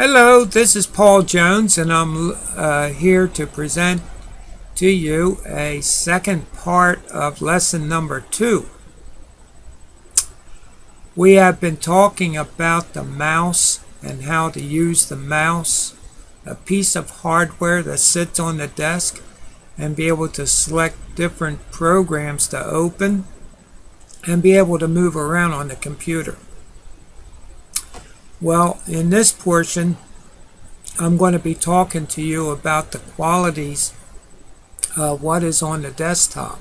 Hello, this is Paul Jones, and I'm here to present to you a second part of lesson number 2. We have been talking about the mouse and how to use the mouse, a piece of hardware that sits on the desk, and be able to select different programs to open and be able to move around on the computer. Well, in this portion, I'm going to be talking to you about the qualities of what is on the desktop.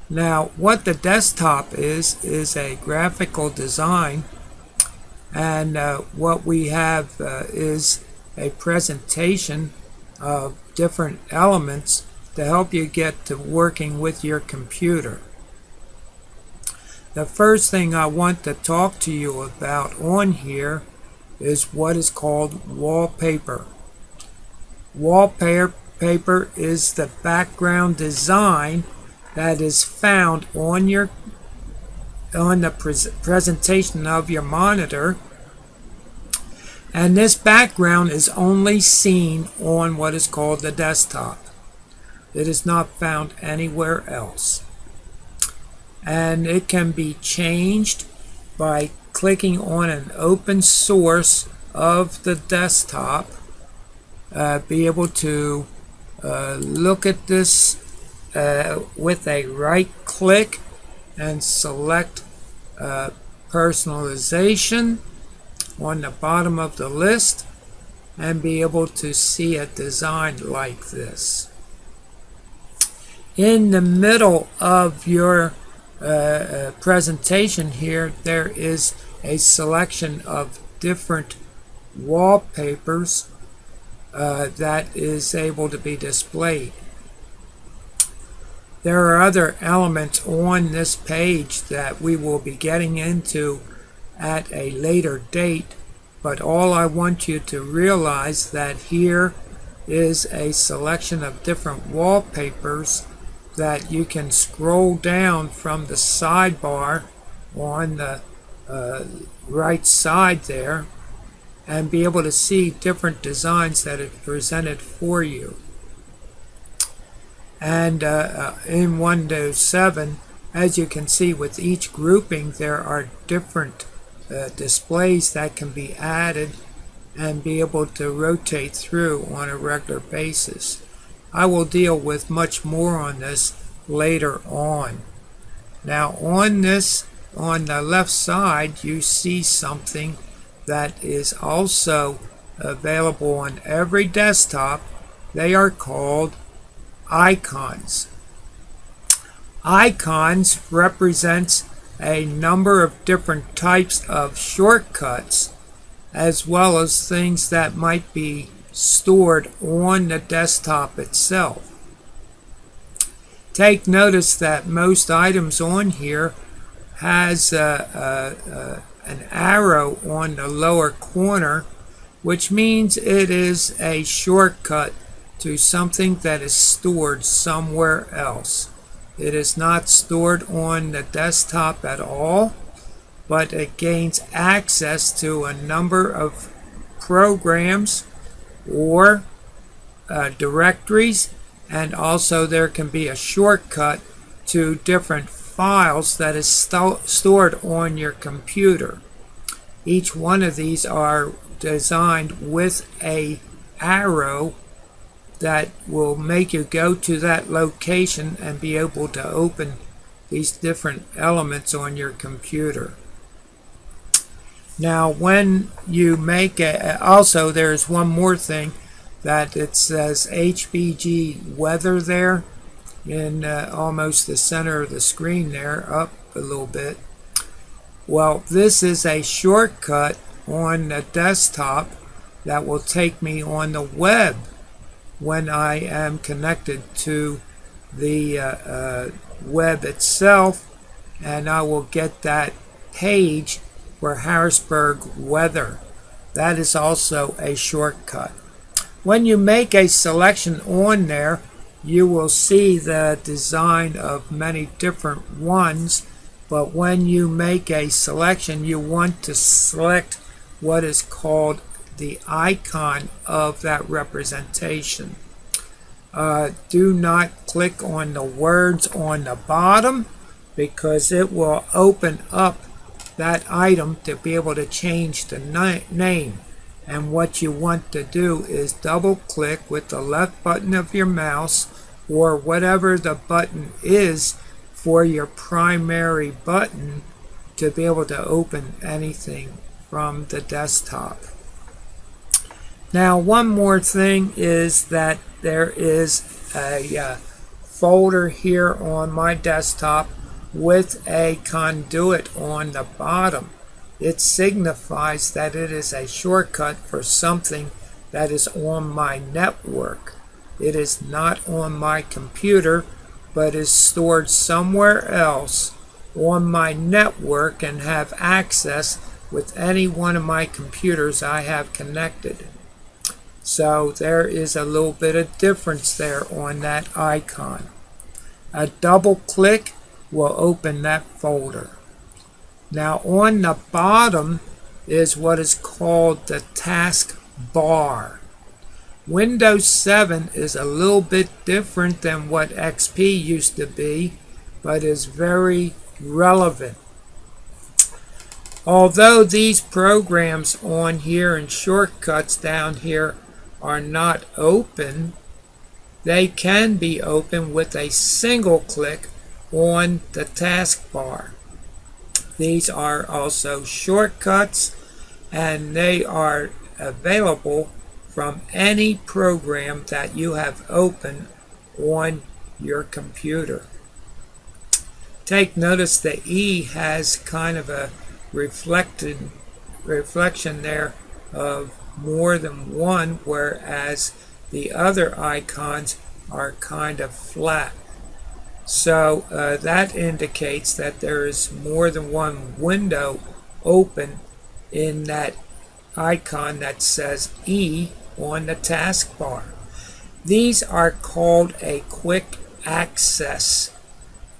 Now, what the desktop is a graphical design, and what we have is a presentation of different elements to help you get to working with your computer. The first thing I want to talk to you about on here is what is called wallpaper. Wallpaper is the background design that is found on the presentation of your monitor, and this background is only seen on what is called the desktop. It is not found anywhere else. And it can be changed by clicking on an open source of the desktop. Be able to look at this with a right click and select personalization on the bottom of the list and be able to see a design like this. In the middle of your presentation here, there is a selection of different wallpapers that is able to be displayed. There are other elements on this page that we will be getting into at a later date, but all I want you to realize that here is a selection of different wallpapers that you can scroll down from the sidebar on the right side there and be able to see different designs that are presented for you. And in Windows 7, as you can see, with each grouping there are different displays that can be added and be able to rotate through on a regular basis. I will deal with much more on this later on. Now on the left side, you see something that is also available on every desktop. They are called icons. Icons represents a number of different types of shortcuts, as well as things that might be stored on the desktop itself. Take notice that most items on here has an arrow on the lower corner, which means it is a shortcut to something that is stored somewhere else. It is not stored on the desktop at all, but it gains access to a number of programs or directories, and also there can be a shortcut to different files that is stored on your computer. Each one of these are designed with a arrow that will make you go to that location and be able to open these different elements on your computer. Now when you make also there's one more thing, that it says HBG weather there in almost the center of the screen there, up a little bit. Well, this is a shortcut on the desktop that will take me on the web when I am connected to the web itself, and I will get that page for Harrisburg weather. That is also a shortcut. When you make a selection on there, you will see the design of many different ones, but when you make a selection, you want to select what is called the icon of that representation. Do not click on the words on the bottom, because it will open up that item to be able to change the name. And what you want to do is double click with the left button of your mouse, or whatever the button is for your primary button, to be able to open anything from the desktop. Now, one more thing is that there is a folder here on my desktop with a conduit on the bottom. It signifies that it is a shortcut for something that is on my network. It is not on my computer, but is stored somewhere else on my network and have access with any one of my computers I have connected. So there is a little bit of difference there on that icon. A double click will open that folder. Now on the bottom is what is called the task bar. Windows 7 is a little bit different than what XP used to be, but is very relevant. Although these programs on here and shortcuts down here are not open, they can be open with a single click on the taskbar. These are also shortcuts, and they are available from any program that you have open on your computer. Take notice the E has kind of a reflection there of more than one, whereas the other icons are kind of flat. So that indicates that there is more than one window open in that icon that says E on the taskbar. These are called a quick access.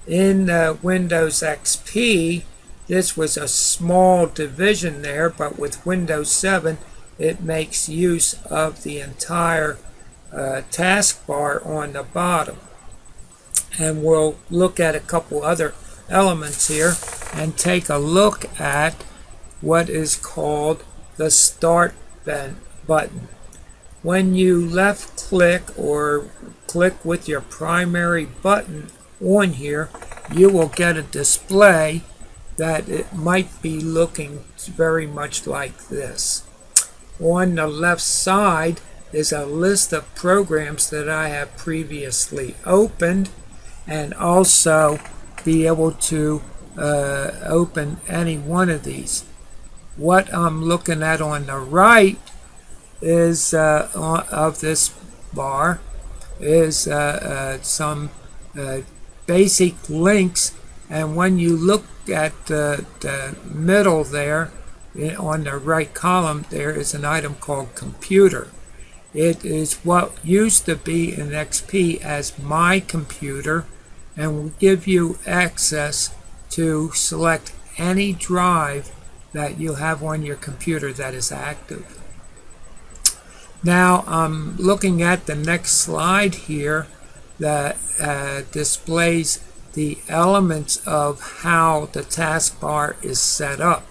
In Windows XP, this was a small division there, but with Windows 7, it makes use of the entire taskbar on the bottom. And we'll look at a couple other elements here and take a look at what is called the Start button. When you left click or click with your primary button on here, you will get a display that it might be looking very much like this. On the left side is a list of programs that I have previously opened, and also be able to open any one of these. What I'm looking at on the right is of this bar is some basic links, and when you look at the middle there on the right column, there is an item called computer. It is what used to be in XP as my computer, and will give you access to select any drive that you have on your computer that is active. Now I'm looking at the next slide here that displays the elements of how the taskbar is set up.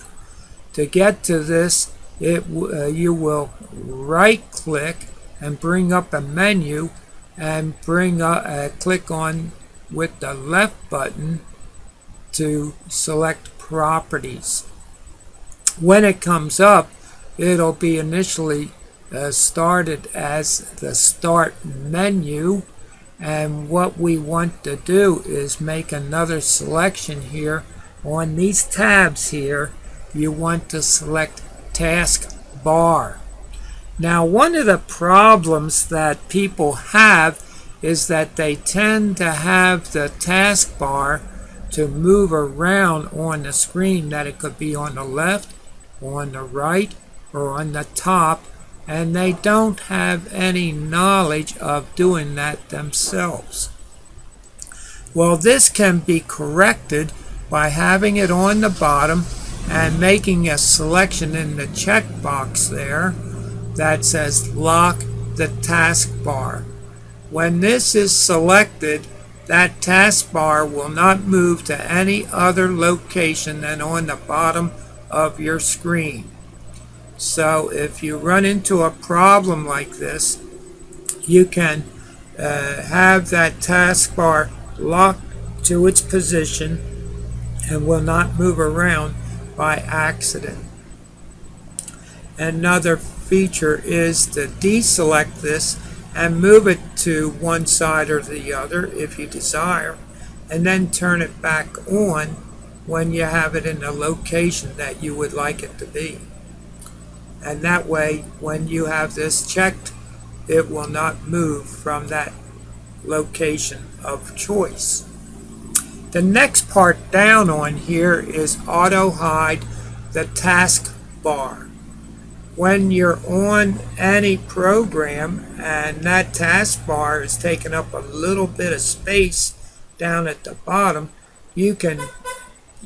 To get to this, you will right click and bring up a menu, and click on with the left button to select properties. When it comes up, it'll be initially started as the start menu, and what we want to do is make another selection here. On these tabs here, you want to select task bar. Now, one of the problems that people have is that they tend to have the taskbar to move around on the screen, that it could be on the left, on the right, or on the top, and they don't have any knowledge of doing that themselves. Well, this can be corrected by having it on the bottom and making a selection in the checkbox there, that says lock the taskbar. When this is selected, that taskbar will not move to any other location than on the bottom of your screen. So if you run into a problem like this, you can have that taskbar locked to its position and will not move around by accident. Another feature is to deselect this and move it to one side or the other if you desire, and then turn it back on when you have it in the location that you would like it to be. And that way, when you have this checked, it will not move from that location of choice. The next part down on here is auto hide the taskbar. When you're on any program and that taskbar is taking up a little bit of space down at the bottom, you can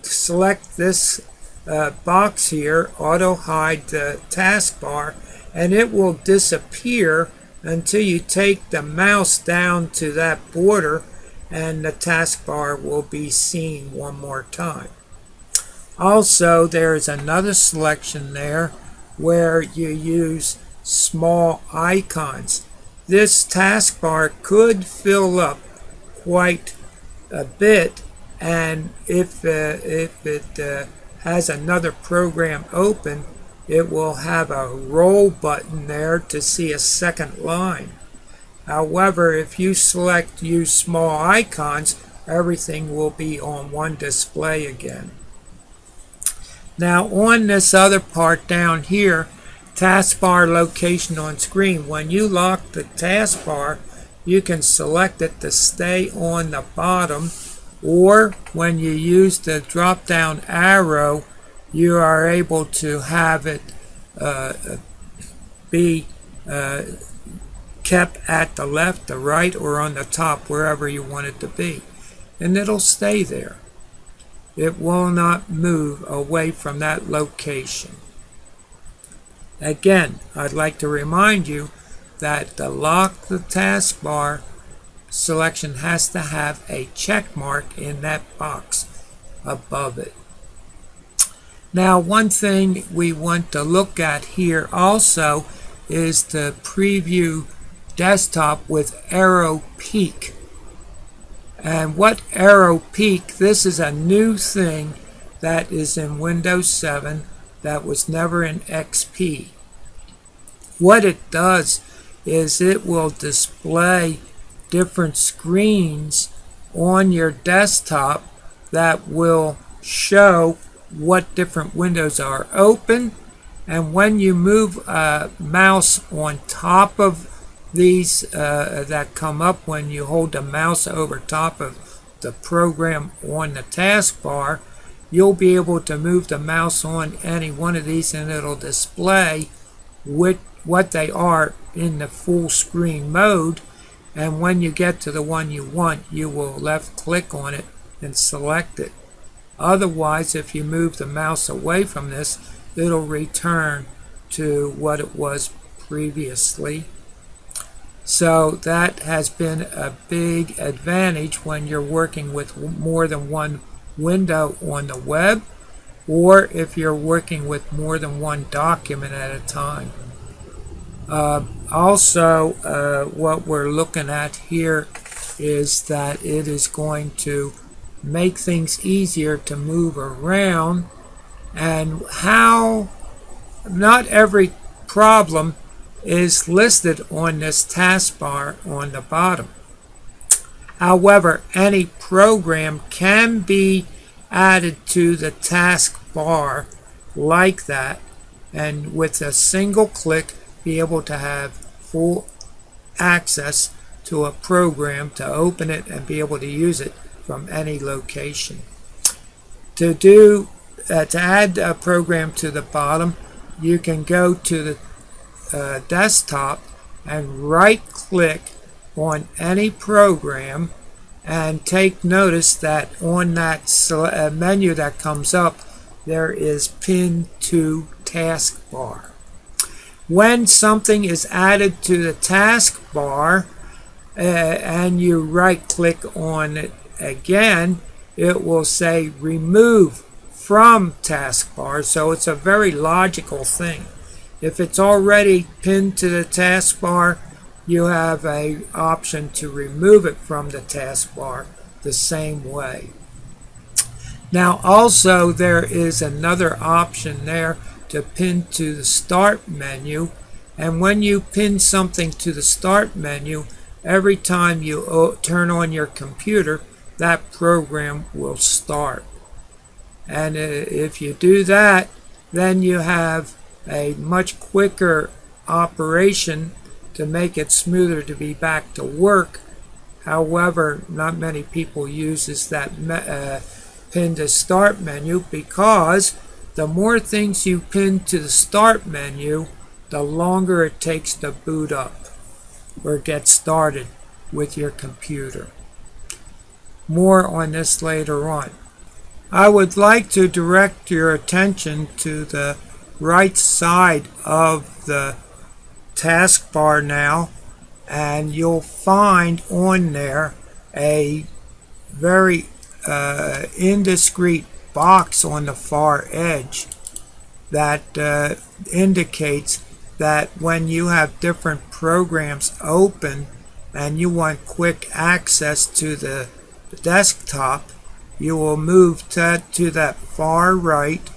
select this box here, auto hide the taskbar, and it will disappear until you take the mouse down to that border and the taskbar will be seen one more time. Also, there's another selection there where you use small icons. This taskbar could fill up quite a bit, and if it has another program open, it will have a roll button there to see a second line. However, if you select use small icons, everything will be on one display again. Now on this other part down here, taskbar location on screen, when you lock the taskbar, you can select it to stay on the bottom, or when you use the drop down arrow, you are able to have it be kept at the left, the right, or on the top, wherever you want it to be. And it'll stay there. It will not move away from that location. Again, I'd like to remind you that to lock the taskbar selection has to have a check mark in that box above it. Now, one thing we want to look at here also is to preview desktop with Arrow Peek. And what Arrow Peek, this is a new thing that is in Windows 7 that was never in XP. What it does is it will display different screens on your desktop that will show what different windows are open, and when you move a mouse on top of these that come up when you hold the mouse over top of the program on the taskbar, you'll be able to move the mouse on any one of these and it'll display what they are in the full screen mode, and when you get to the one you want, you will left click on it and select it. Otherwise, if you move the mouse away from this, it'll return to what it was previously. So that has been a big advantage when you're working with more than one window on the web, or if you're working with more than one document at a time. Also, what we're looking at here is that it is going to make things easier to move around, and how not every problem is listed on this taskbar on the bottom. However, any program can be added to the taskbar like that, and with a single click be able to have full access to a program, to open it and be able to use it from any location. To add a program to the bottom, you can go to the desktop and right click on any program, and take notice that on that menu that comes up there is Pin to Taskbar. When something is added to the taskbar and you right click on it again, it will say remove from taskbar. So it's a very logical thing. If it's already pinned to the taskbar, you have an option to remove it from the taskbar the same way. Now also there is another option there to pin to the start menu, and when you pin something to the start menu, every time you turn on your computer, that program will start. And if you do that, then you have a much quicker operation to make it smoother to be back to work. However, not many people uses that pin to start menu, because the more things you pin to the start menu, the longer it takes to boot up or get started with your computer. More on this later on. I would like to direct your attention to the right side of the taskbar now, and you'll find on there a very indiscreet box on the far edge that indicates that when you have different programs open and you want quick access to the desktop, you will move to that far right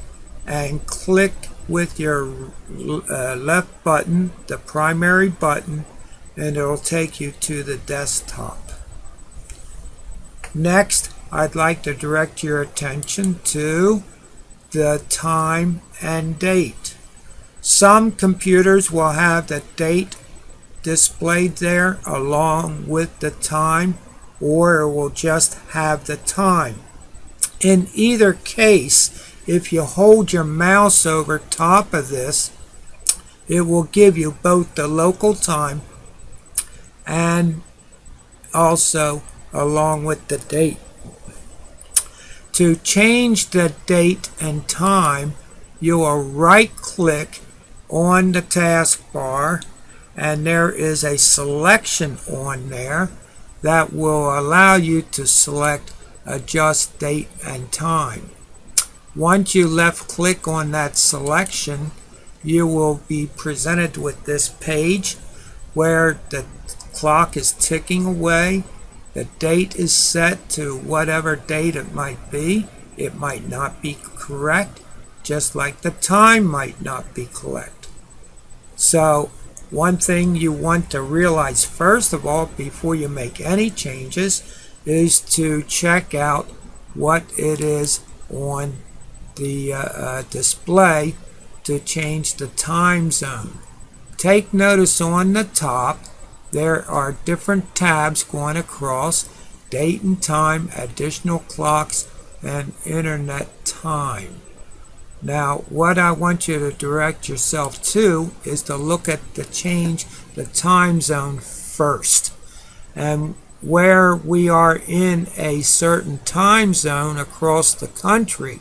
and click with your left button, the primary button, and it will take you to the desktop. Next, I'd like to direct your attention to the time and date. Some computers will have the date displayed there along with the time, or it will just have the time. In either case, if you hold your mouse over top of this, it will give you both the local time and also along with the date. To change the date and time, you will right click on the taskbar, and there is a selection on there that will allow you to select adjust date and time. Once you left click on that selection, you will be presented with this page where the clock is ticking away. The date is set to whatever date it might be. It might not be correct, just like the time might not be correct. So one thing you want to realize first of all before you make any changes is to check out what it is on the display to change the time zone. Take notice on the top there are different tabs going across: date and time, additional clocks, and internet time. Now what I want you to direct yourself to is to look at the change the time zone first. And where we are in a certain time zone across the country,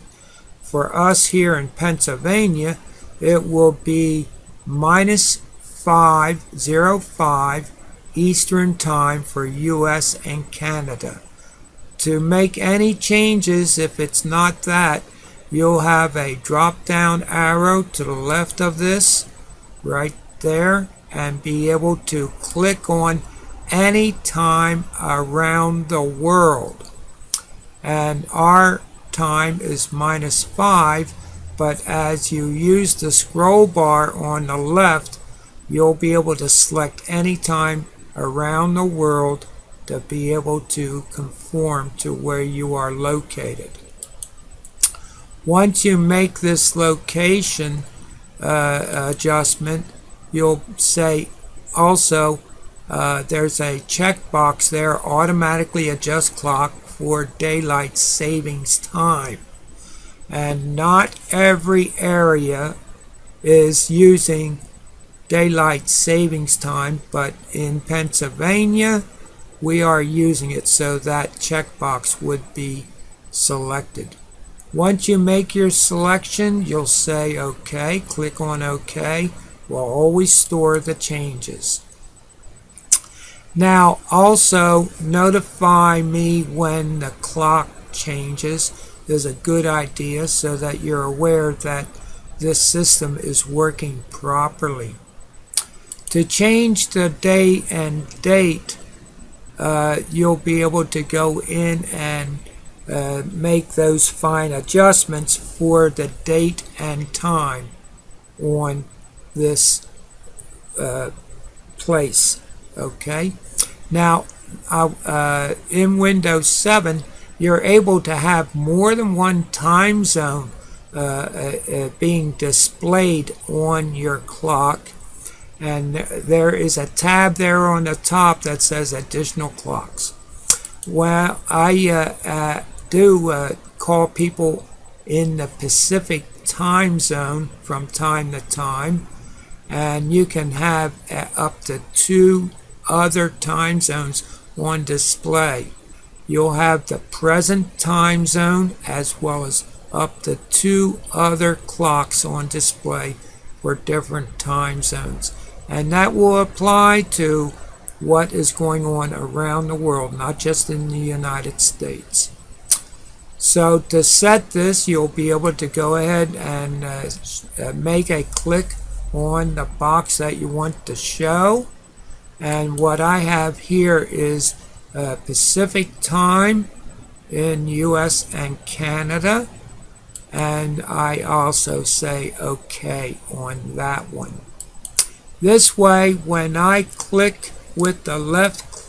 for us here in Pennsylvania, it will be minus 5:05 Eastern Time for US and Canada. To make any changes, if it's not that, you'll have a drop down arrow to the left of this, right there, and be able to click on any time around the world. And our time is minus 5, but as you use the scroll bar on the left, you'll be able to select any time around the world to be able to conform to where you are located. Once you make this location adjustment, you'll say also there's a checkbox there, automatically adjust clock for daylight savings time. And not every area is using daylight savings time, but in Pennsylvania we are using it, so that checkbox would be selected. Once you make your selection, you'll say OK, click on OK, will always store the changes. Now also notify me when the clock changes is a good idea so that you're aware that this system is working properly. To change the day and date, you'll be able to go in and make those fine adjustments for the date and time on this place. Okay, now in Windows 7 you're able to have more than one time zone being displayed on your clock, and there is a tab there on the top that says additional clocks. Well, I do call people in the Pacific time zone from time to time, and you can have up to 2 other time zones on display. You'll have the present time zone as well as up to 2 other clocks on display for different time zones, and that will apply to what is going on around the world, not just in the United States. So to set this, you'll be able to go ahead and make a click on the box that you want to show. And what I have here is Pacific time in US and Canada. And I also say OK on that one. This way, when I click with the left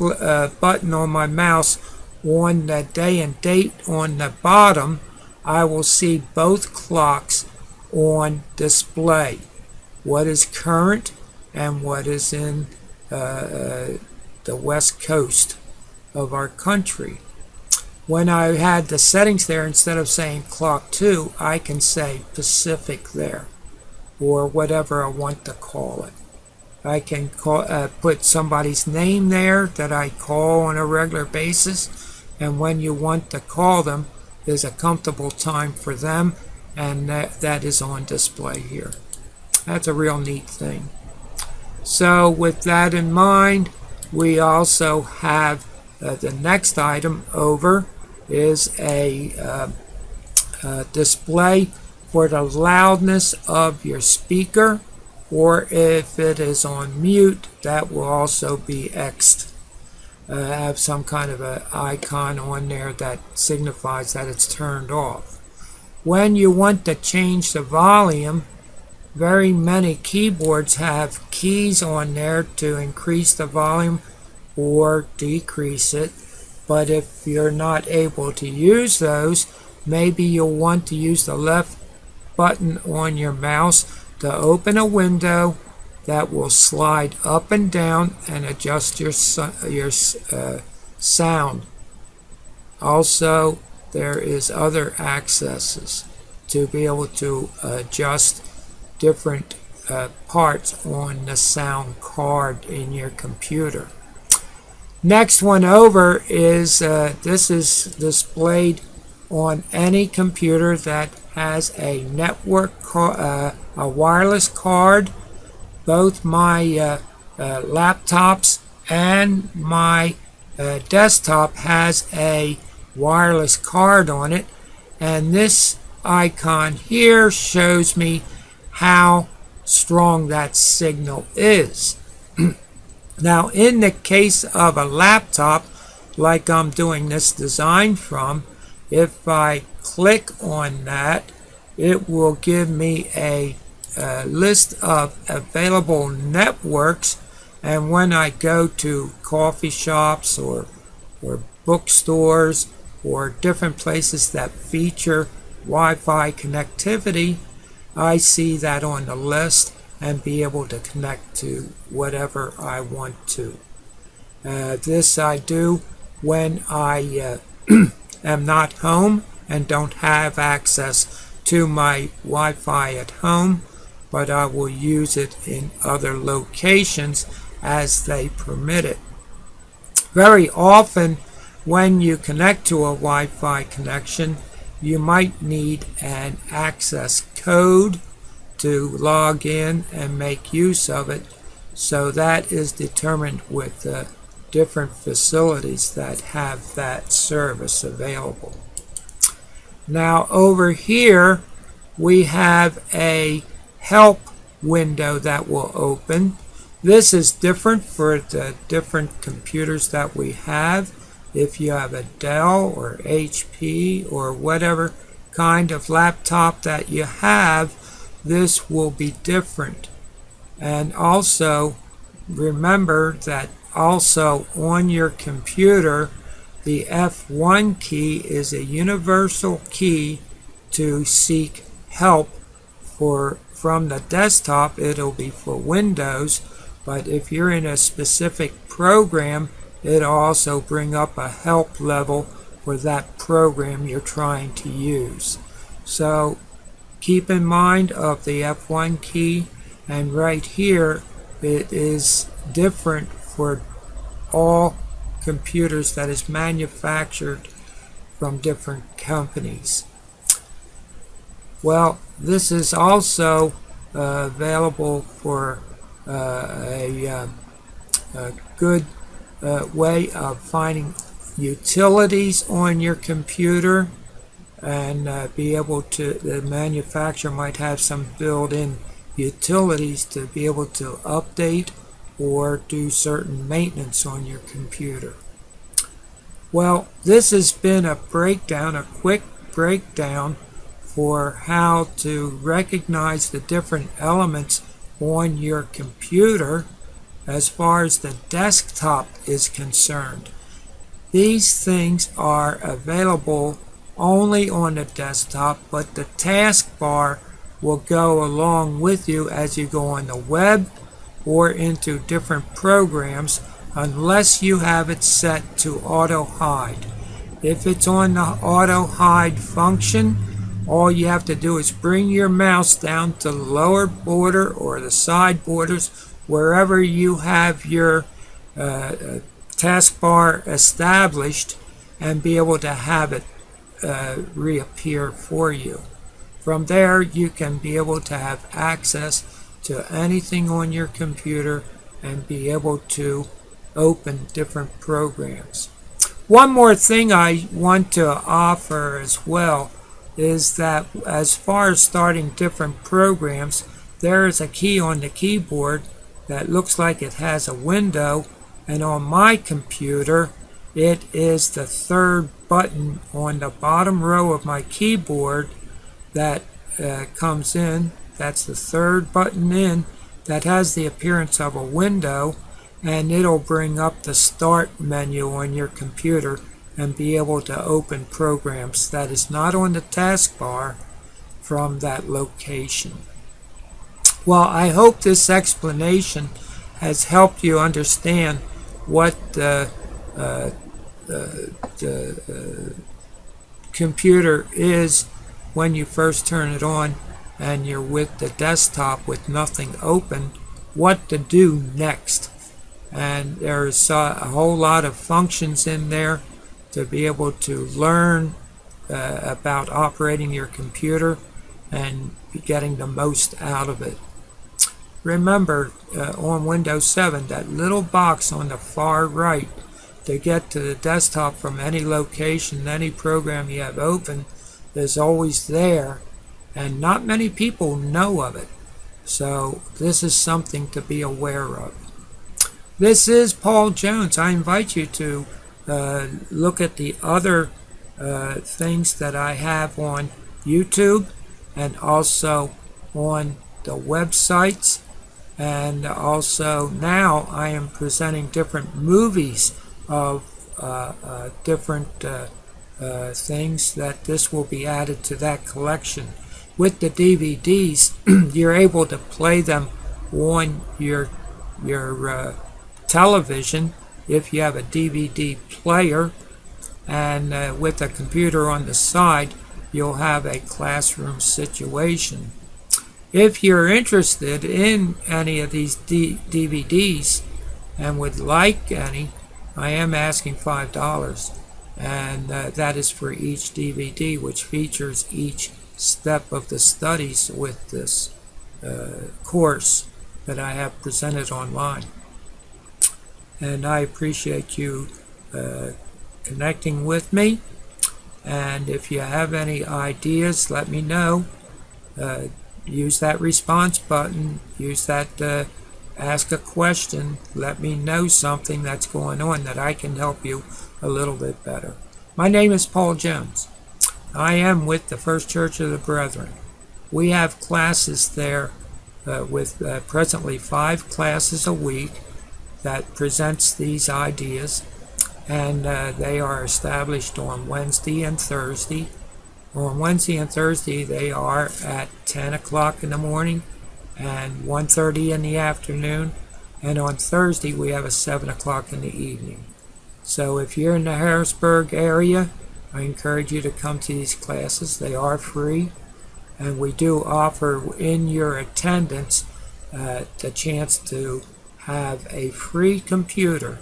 button on my mouse on the day and date on the bottom, I will see both clocks on display. What is current and what is in the west coast of our country. When I had the settings there, instead of saying clock 2, I can say Pacific there, or whatever I want to call it. I can put somebody's name there that I call on a regular basis, and when you want to call them, there's a comfortable time for them, and that is on display here. That's a real neat thing. So with that in mind, we also have the next item over is a display for the loudness of your speaker, or if it is on mute, that will also be X'd. Have some kind of an icon on there that signifies that it's turned off. When you want to change the volume, very many keyboards have keys on there to increase the volume or decrease it. But if you're not able to use those, maybe you'll want to use the left button on your mouse to open a window that will slide up and down and adjust your sound. Also, there is other accesses to be able to adjust different parts on the sound card in your computer. Next one over is this is displayed on any computer that has a network a wireless card. Both my laptops and my desktop has a wireless card on it, and this icon here shows me how strong that signal is. Now, in the case of a laptop, like I'm doing this design from, if I click on that, it will give me a list of available networks, and when I go to coffee shops or bookstores or different places that feature Wi-Fi connectivity, I see that on the list and be able to connect to whatever I want to. This I do when I am not home and don't have access to my Wi-Fi at home, but I will use it in other locations as they permit it. Very often when you connect to a Wi-Fi connection, you might need an access code to log in and make use of it. So that is determined with different facilities that have that service available. Now over here we have a help window that will open. This is different for the different computers that we have. If you have a Dell or HP or whatever kind of laptop that you have, this will be different. And also remember that also on your computer, the F1 key is a universal key to seek help from the desktop. It'll be for Windows, but if you're in a specific program, it'll also bring up a help level for that program you're trying to use. So keep in mind of the F1 key, and right here it is different for all computers that is manufactured from different companies. Well, this is also available for a good way of finding utilities on your computer, and be able to, the manufacturer might have some built-in utilities to be able to update or do certain maintenance on your computer. Well, this has been a breakdown, a quick breakdown for how to recognize the different elements on your computer as far as the desktop is concerned. These things are available only on the desktop, but the taskbar will go along with you as you go on the web or into different programs, unless you have it set to auto hide. If it's on the auto hide function, all you have to do is bring your mouse down to the lower border or the side borders, wherever you have your taskbar established, and be able to have it reappear for you. From there, you can be able to have access to anything on your computer and be able to open different programs. One more thing I want to offer as well is that as far as starting different programs, there is a key on the keyboard that looks like it has a window, and on my computer it is the third button on the bottom row of my keyboard that comes in. That's the third button in that has the appearance of a window, and it'll bring up the start menu on your computer and be able to open programs that is not on the taskbar from that location. Well, I hope this explanation has helped you understand what the computer is when you first turn it on and you're with the desktop with nothing open, what to do next. And there's a whole lot of functions in there to be able to learn about operating your computer and getting the most out of it. Remember, on Windows 7, that little box on the far right to get to the desktop from any location, any program you have open, is always there, and not many people know of it. So this is something to be aware of. This is Paul Jones. I invite you to look at the other things that I have on YouTube and also on the websites. And also now I am presenting different movies of different things that this will be added to that collection. With the DVDs, you're able to play them on your television if you have a DVD player, and with a computer on the side, you'll have a classroom situation. If you're interested in any of these DVDs and would like any, I am asking $5, and that is for each DVD, which features each step of the studies with this. course that I have presented online. And I appreciate you connecting with me. And if you have any ideas, let me know. Use that response button. Use that ask a question. Let me know something that's going on that I can help you a little bit better. My name is Paul Jones. I am with the First Church of the Brethren. We have classes there with presently 5 classes a week that presents these ideas, and they are established on Wednesday and Thursday. On Wednesday and Thursday they are at 10 o'clock in the morning and 1:30 in the afternoon, and on Thursday we have a 7 o'clock in the evening. So if you're in the Harrisburg area, I encourage you to come to these classes. They are free, and we do offer in your attendance the chance to have a free computer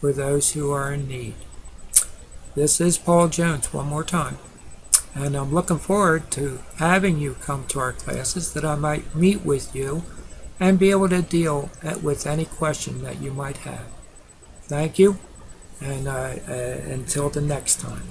for those who are in need. This is Paul Jones one more time, and I'm looking forward to having you come to our classes that I might meet with you and be able to deal with any question that you might have. Thank you, and until the next time.